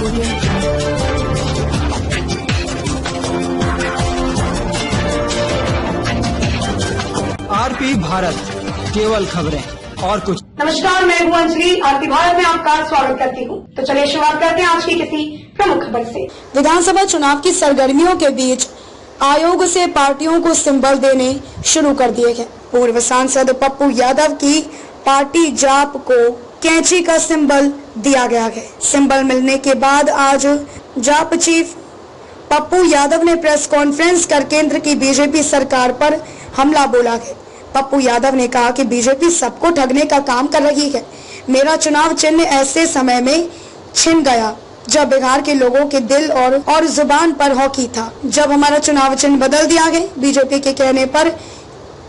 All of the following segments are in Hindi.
आरपी भारत, केवल खबरें और कुछ। नमस्कार, मैं हूं अंजलि। आरपी भारत में आपका स्वागत करती हूं। तो चलिए शुरुआत करते हैं आज की किसी प्रमुख खबर से। विधानसभा चुनाव की सरगर्मियों के बीच आयोग से पार्टियों को सिंबल देने शुरू कर दिए गए। पूर्व सांसद पप्पू यादव की पार्टी जाप को कैंची का सिंबल दिया गया है। सिंबल मिलने के बाद आज जाप चीफ पप्पू यादव ने प्रेस कॉन्फ्रेंस कर केंद्र की बीजेपी सरकार पर हमला बोला है। पप्पू यादव ने कहा कि बीजेपी सबको ठगने का काम कर रही है। मेरा चुनाव चिन्ह ऐसे समय में छिन गया जब बिहार के लोगों के दिल और जुबान पर हॉकी था। जब हमारा चुनाव चिन्ह बदल दिया गया, बीजेपी के कहने पर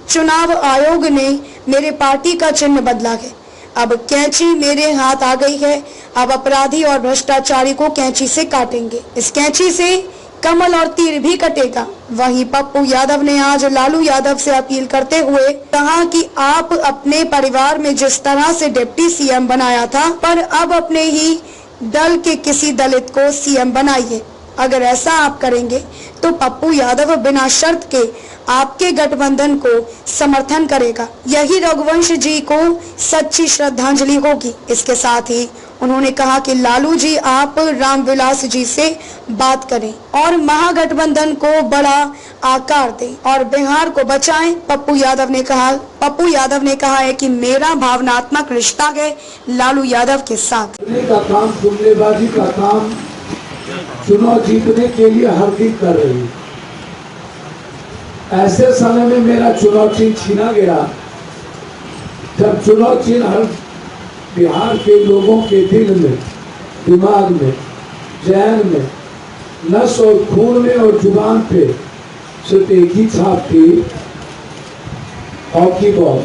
चुनाव आयोग ने मेरे पार्टी का चिन्ह बदला है। अब कैंची मेरे हाथ आ गई है। अब अपराधी और भ्रष्टाचारी को कैंची से काटेंगे। इस कैंची से कमल और तीर भी कटेगा। वहीं पप्पू यादव ने आज लालू यादव से अपील करते हुए कहा कि आप अपने परिवार में जिस तरह से डिप्टी सीएम बनाया था, पर अब अपने ही दल के किसी दलित को सीएम बनाइए। अगर ऐसा आप करेंगे तो पप्पू यादव बिना शर्त के आपके गठबंधन को समर्थन करेगा। यही रघुवंश जी को सच्ची श्रद्धांजलि होगी। इसके साथ ही उन्होंने कहा कि लालू जी आप रामविलास जी से बात करें और महागठबंधन को बड़ा आकार दें और बिहार को बचाएं। पप्पू यादव ने कहा है कि मेरा भावनात्मक रिश्ता है लालू यादव के साथ। का काम, जुमलेबाजी का काम चुनाव जीतने के लिए हर दिन कर रही है। ऐसे समय में मेरा चुनाव चिन्ह छीना गया जब चुनाव चिन्ह हर बिहार के लोगों के दिल में, दिमाग में, जहन में, नस और खून में और जुबान पे सिर्फ एक ही छाप थी, हॉकी बॉल।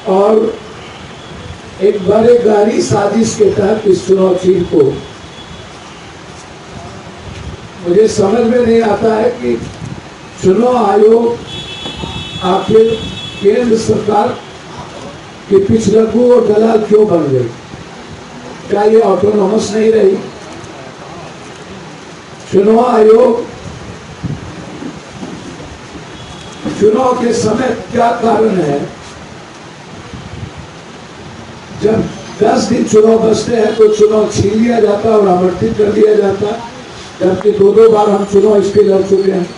और एक बड़े गहरी साजिश के तहत इस चुनाव चिन्ह को मुझे समझ में नहीं आता है कि चुनाव आयोग आखिर केंद्र सरकार के पिछलग्गू और दलाल क्यों बन गई? क्या ये ऑटोनॉमस नहीं रही? चुनाव आयोग चुनाव के समय क्या कारण है जब 10 दिन चुनाव बचते हैं तो चुनाव छीन लिया जाता और आमंत्रित कर दिया जाता, जबकि 2 बार हम चुनाव इसके लड़ चुके हैं।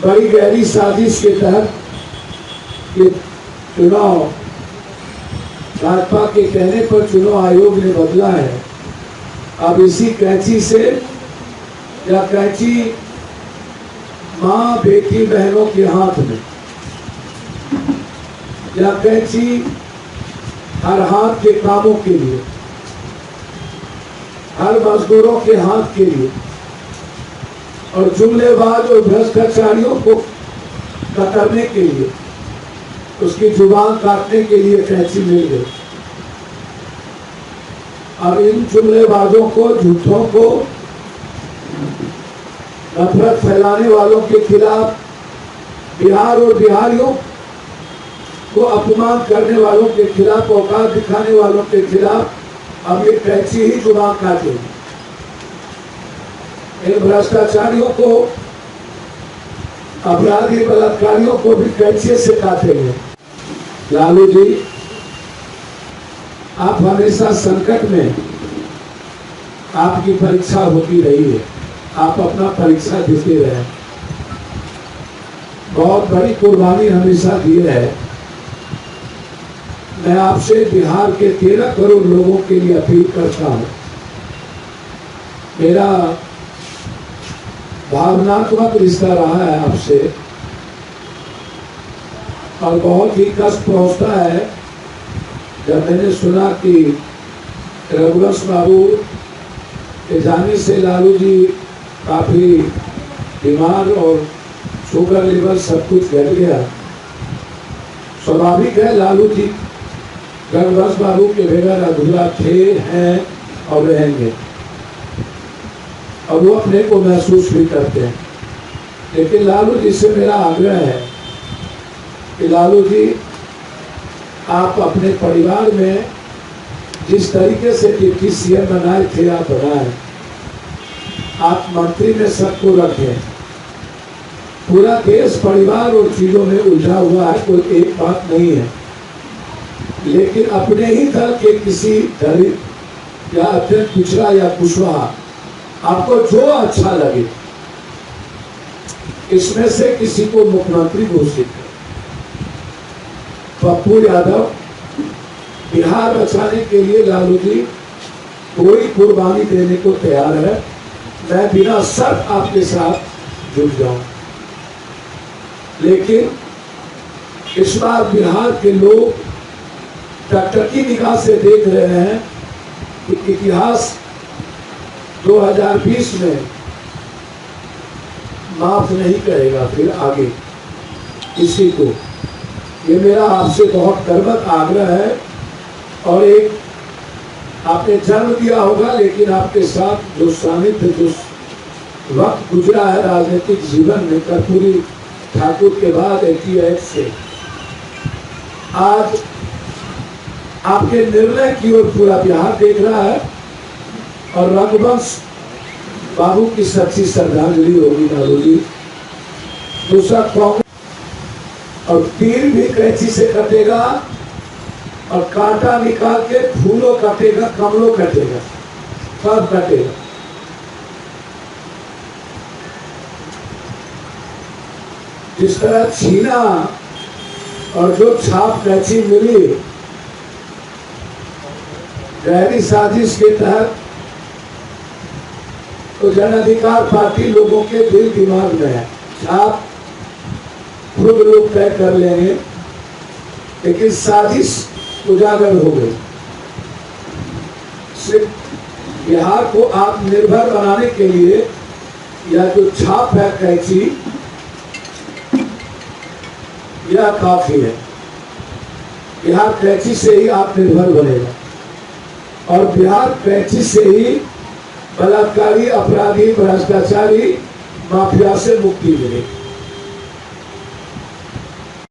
बड़ी गहरी साजिश के तहत ये चुनाव भाजपा के कहने पर चुनाव आयोग ने बदला है। अब इसी कैंची से, या कैंची माँ बेटी बहनों के हाथ में, या कैंची हर हाथ के कामों के लिए, हर मजदूरों के हाथ के लिए, और जुमलेबाज और भ्रष्टाचारियों को कतरने के लिए, उसकी जुबान काटने के लिए कैंची मिल गई। अब इन जुमलेबाजों को, झूठों को, नफरत फैलाने वालों के खिलाफ, बिहार और बिहारियों को अपमान करने वालों के खिलाफ, औकात दिखाने वालों के खिलाफ अब ये कैंची ही जुबान काटेगी। इन भ्रष्टाचारियों को, अपराधी बलात्कारियों को भी कैंची से काटेंगे। लालू जी, आप हमेशा संकट में आपकी परीक्षा होती रही है। आप अपना परीक्षा देते रहे, बहुत बड़ी कुर्बानी हमेशा दी है। मैं आपसे बिहार के 13 करोड़ लोगों के लिए अपील करता हूं। मेरा भावनात्मक रिश्ता रहा है आपसे और बहुत ही कष्ट पहुंचता है जब मैंने सुना कि रघुवंश बाबू के जाने से लालू जी काफी बीमार और शुगर लेवल सब कुछ घट गया। स्वाभाविक है, लालू जी रघुवंश बाबू के बगैर अधूरा थे, हैं और रहेंगे, और वो अपने को महसूस भी करते हैं। लेकिन लालू जी से मेरा आग्रह है कि लालू जी, आप अपने परिवार में जिस तरीके से डिप्टी सीएम बनाए थे आप बनाए, आप मंत्री में सबको रखें। पूरा देश परिवार और चीजों में उलझा हुआ है, कोई एक बात नहीं है, लेकिन अपने ही दल के किसी दलित या अत्यंत पिछड़ा या कुशवाहा, आपको जो अच्छा लगे इसमें से किसी को मुख्यमंत्री घोषित करें। पप्पू यादव बिहार बचाने के लिए लालू जी कोई कुर्बानी देने को तैयार है, मैं बिना शर्त आपके साथ जुड़ जाऊं। लेकिन इस बार बिहार के लोग टकटकी निगाह से देख रहे हैं कि इतिहास 2020 में माफ नहीं करेगा फिर आगे किसी को। ये मेरा आपसे बहुत कर्मठ आग्रह है। और एक आपने जन्म दिया होगा, लेकिन आपके साथ जो सानिध्य जो वक्त गुजरा है राजनीतिक जीवन में कर्पूरी ठाकुर के बाद 88 से आज आपके निर्णय की ओर पूरा बिहार देख रहा है। और रघुवंश बाबू की सच्ची श्रद्धांजलि होगी लालू जी। दूसरा कांग्रेस, और तीर भी कैंची से कटेगा और कांटा निकाल के फूलों कटेगा, कमलों कटेगा, सब कटेगा। जिस तरह छीना और जो छाप कैंची मिली गहरी साजिश के तहत, तो जन अधिकार पार्टी लोगों के दिल दिमाग में है। छाप खुद लोग तय कर लेंगे, लेकिन साजिश उजागर हो गई। सिर्फ बिहार को आत्मनिर्भर बनाने के लिए या जो छाप है कैंची, यह काफी है। बिहार कैंची से ही आत्मनिर्भर बनेगा और बिहार कैंची से ही बलात्कारी, अपराधी, भ्रष्टाचारी, माफिया से मुक्ति मिलेगी।